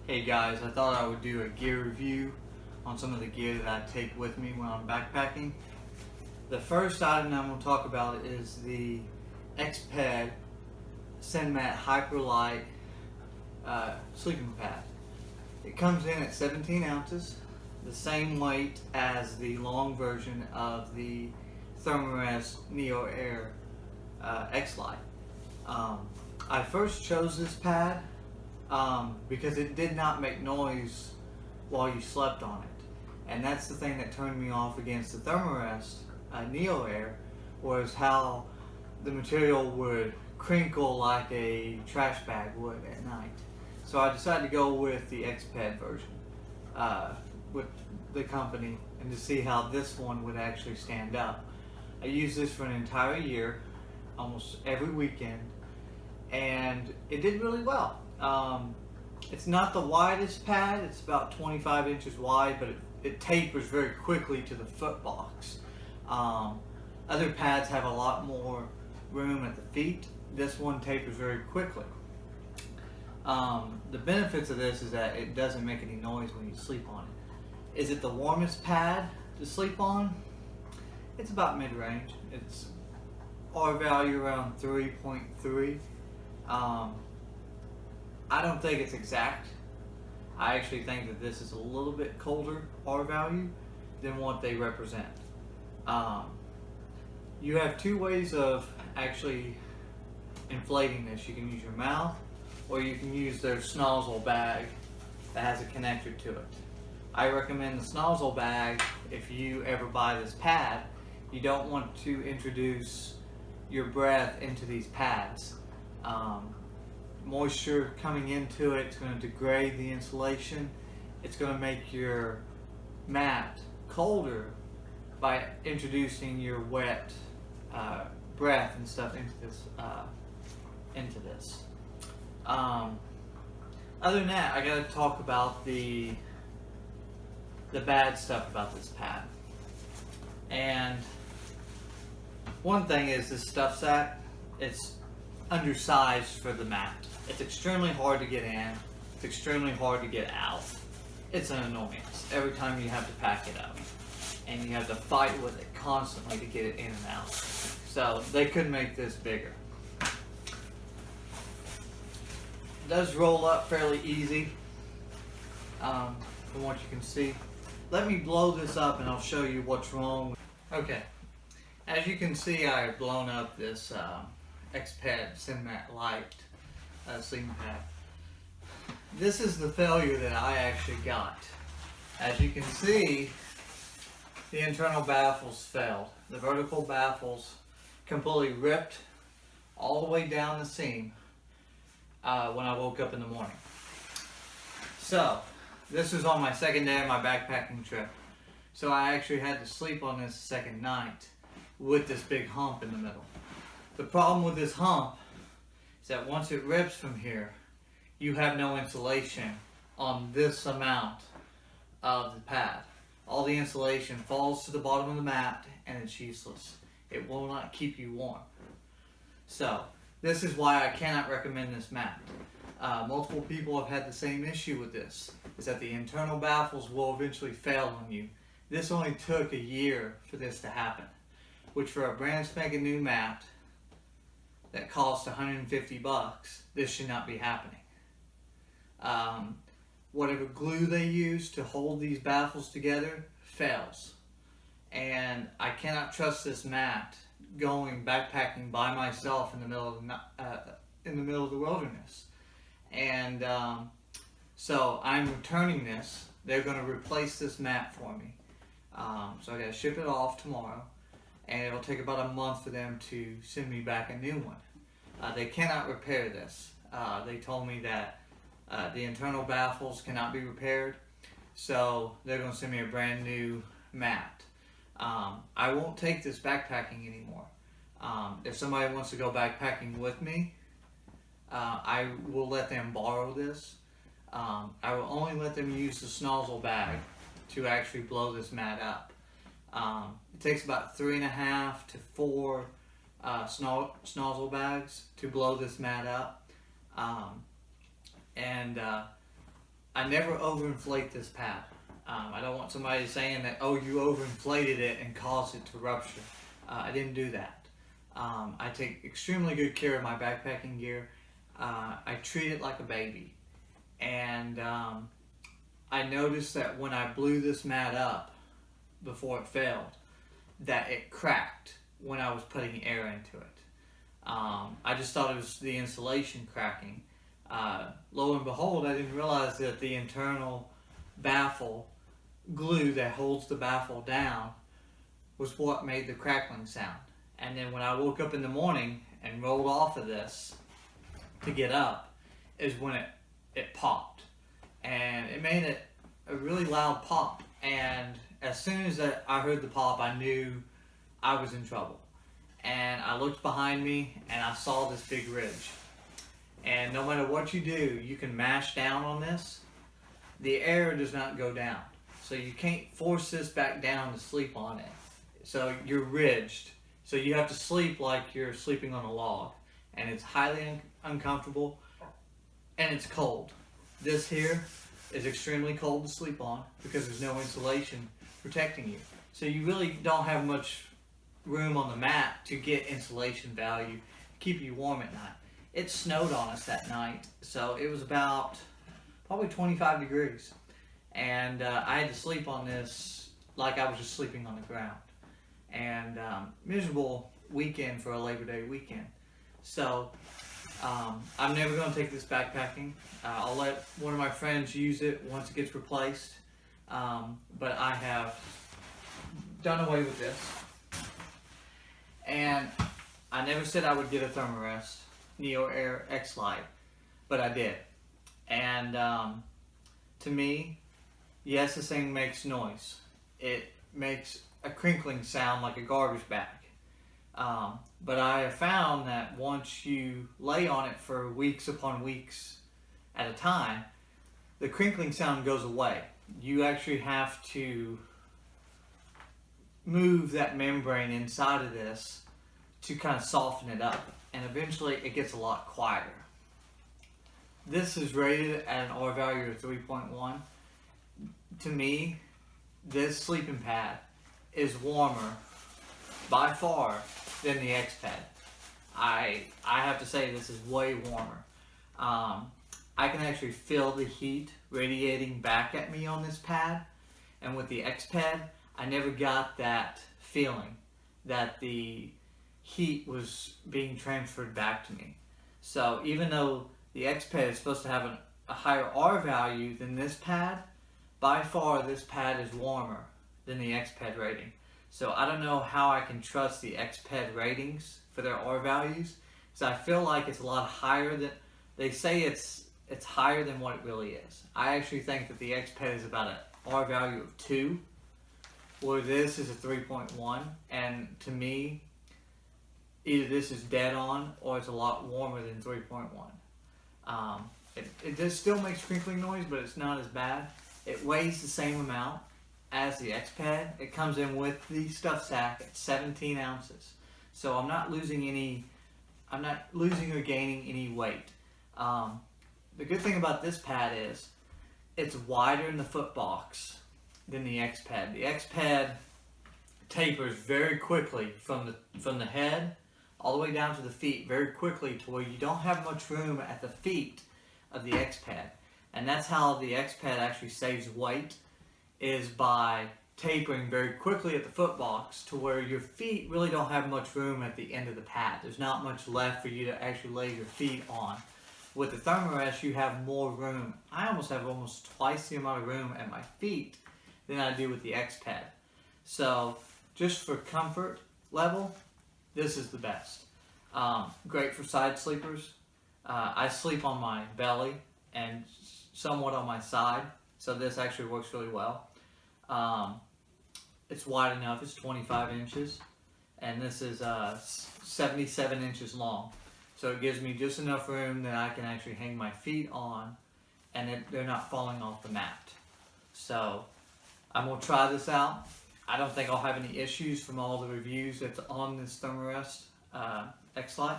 Hey guys, I thought I would do a gear review on some of the gear that I take with me when I'm backpacking. The first item I'm going to talk about is the Exped SynMat Hyperlite sleeping pad. It comes in at 17 ounces, the same weight as the long version of the Thermarest Neo Air X-Lite. I first chose this pad because it did not make noise while you slept on it, and that's the thing that turned me off against the Thermarest Neo Air, was how the material would crinkle like a trash bag would at night. So I decided to go with the Exped version with the company, and to see how this one would actually stand up. I used this for an entire year, almost every weekend, and it did really well. It's not the widest pad, it's about 25 inches wide, but it tapers very quickly to the foot box. Other pads have a lot more room at the feet. This one tapers very quickly. The benefits of this is that it doesn't make any noise when you sleep on it. Is it the warmest pad to sleep on? It's about mid-range. It's R value around 3.3. I don't think it's exact. I actually think that this is a little bit colder R value than what they represent. You have two ways of actually inflating this. You can use your mouth, or you can use their snozzle bag that has a connector to it. I recommend the snozzle bag if you ever buy this pad. You don't want to introduce your breath into these pads. Moisture coming into it is going to degrade the insulation. It's going to make your mat colder by introducing your wet breath and stuff into this. Other than that, I got to talk about the bad stuff about this pad. And one thing is this stuff sack. It's undersized for the mat. It's extremely hard to get in. It's extremely hard to get out. It's an annoyance every time you have to pack it up, and you have to fight with it constantly to get it in and out. So they could make this bigger. It does roll up fairly easy, from what you can see. Let me blow this up and I'll show you what's wrong. Okay, as you can see, I have blown up this Exped SynMat Lite sleeping pad. This is the failure that I actually got. As you can see, the internal baffles failed. The vertical baffles completely ripped all the way down the seam when I woke up in the morning. So this was on my second day of my backpacking trip. So I actually had to sleep on this second night with this big hump in the middle. The problem with this hump is that once it rips from here, you have no insulation on this amount of the pad. All the insulation falls to the bottom of the mat and it's useless. It will not keep you warm. So this is why I cannot recommend this mat. Multiple people have had the same issue with this, is that the internal baffles will eventually fail on you. This only took a year for this to happen, which for a brand spanking new mat that costs 150 bucks, this should not be happening. Whatever glue they use to hold these baffles together fails, and I cannot trust this mat going backpacking by myself in the middle of the wilderness. And so I'm returning this. They're going to replace this mat for me. So I got to ship it off tomorrow, and it'll take about a month for them to send me back a new one. They cannot repair this. They told me that the internal baffles cannot be repaired, so they're going to send me a brand new mat. I won't take this backpacking anymore. If somebody wants to go backpacking with me, I will let them borrow this. I will only let them use the snozzle bag to actually blow this mat up. It takes about 3.5 to 4 snozzle bags to blow this mat up. I never overinflate this pad. I don't want somebody saying that, oh, you overinflated it and caused it to rupture. I didn't do that. I take extremely good care of my backpacking gear. I treat it like a baby. And I noticed that when I blew this mat up before it failed, that it cracked when I was putting air into it. I just thought it was the insulation cracking. Lo and behold, I didn't realize that the internal baffle glue that holds the baffle down was what made the crackling sound. And then when I woke up in the morning and rolled off of this to get up is when it popped. And it made it a really loud pop. And as soon as I heard the pop, I knew I was in trouble. And I looked behind me and I saw this big ridge. And no matter what you do, you can mash down on this. The air does not go down. So you can't force this back down to sleep on it. So you're ridged. So you have to sleep like you're sleeping on a log. And it's highly uncomfortable. And it's cold. This here is extremely cold to sleep on because there's no insulation protecting you. So you really don't have much room on the mat to get insulation value, keep you warm at night. It snowed on us that night, so it was about probably 25 degrees. And I had to sleep on this like I was just sleeping on the ground. And miserable weekend for a Labor Day weekend. So I'm never going to take this backpacking. I'll let one of my friends use it once it gets replaced. But I have done away with this. And I never said I would get a Thermarest Neo Air X-Lite, but I did. And to me, yes, this thing makes noise. It makes a crinkling sound like a garbage bag. But I have found that once you lay on it for weeks upon weeks at a time, the crinkling sound goes away. You actually have to move that membrane inside of this to kind of soften it up, and eventually it gets a lot quieter. This is rated at an R value of 3.1. To me, this sleeping pad is warmer by far than the Exped. I have to say this is way warmer. I can actually feel the heat radiating back at me on this pad, and with the Exped, I never got that feeling that the heat was being transferred back to me. So even though the Exped is supposed to have a higher R value than this pad, by far this pad is warmer than the Exped rating. So I don't know how I can trust the Exped ratings for their R values, because I feel like it's a lot higher than, they say it's higher than what it really is. I actually think that the Exped is about an R value of 2, where this is a 3.1, and to me, either this is dead on or it's a lot warmer than 3.1. It does still make crinkling noise, but it's not as bad. It weighs the same amount as the Exped. It comes in with the stuff sack at 17 ounces. So I'm not losing or gaining any weight. The good thing about this pad is it's wider in the foot box than the Exped. The Exped tapers very quickly from the head all the way down to the feet very quickly, to where you don't have much room at the feet of the Exped. And that's how the Exped actually saves weight, is by tapering very quickly at the foot box to where your feet really don't have much room at the end of the pad. There's not much left for you to actually lay your feet on. With the Thermarest, you have more room. I have almost twice the amount of room at my feet than I do with the Exped. So just for comfort level, this is the best. Great for side sleepers. I sleep on my belly and somewhat on my side, so this actually works really well. It's wide enough, it's 25 inches, and this is 77 inches long. So it gives me just enough room that I can actually hang my feet on, and they're not falling off the mat. So I'm gonna try this out. I don't think I'll have any issues from all the reviews that's on this Thermarest X-Lite.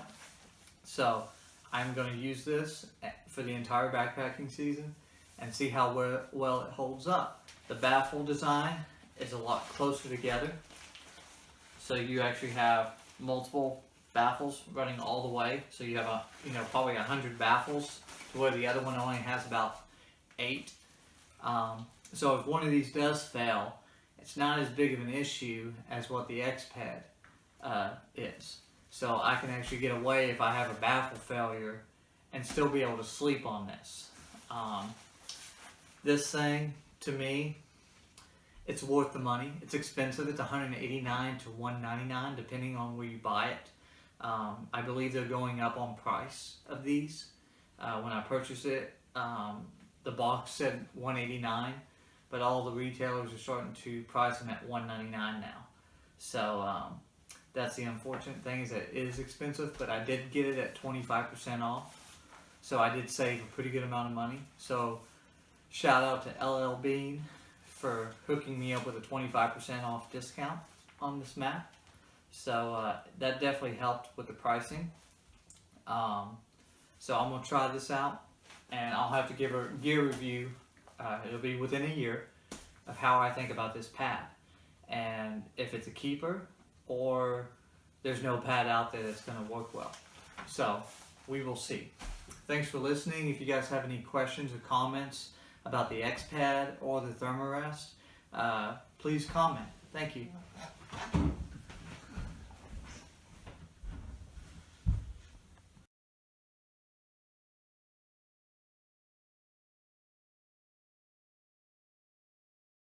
So I'm going to use this for the entire backpacking season, and see how well it holds up. The baffle design is a lot closer together, so you actually have multiple baffles running all the way. So you have probably 100 baffles, to where the other one only has about 8. So if one of these does fail, it's not as big of an issue as what the Exped is. So I can actually get away if I have a baffle failure and still be able to sleep on this. This thing, to me, it's worth the money. It's expensive. It's $189 to $199 depending on where you buy it. I believe they're going up on price of these. When I purchased it, the box said $189, but all the retailers are starting to price them at $199 now. So that's the unfortunate thing, is that it is expensive, but I did get it at 25% off. So I did save a pretty good amount of money. So shout out to LL Bean for hooking me up with a 25% off discount on this mat. So that definitely helped with the pricing. So I'm going to try this out, and I'll have to give a gear review. It'll be within a year of how I think about this pad, and if it's a keeper or there's no pad out there that's going to work well. So we will see. Thanks for listening. If you guys have any questions or comments about the Exped or the Thermarest, please comment. Thank you.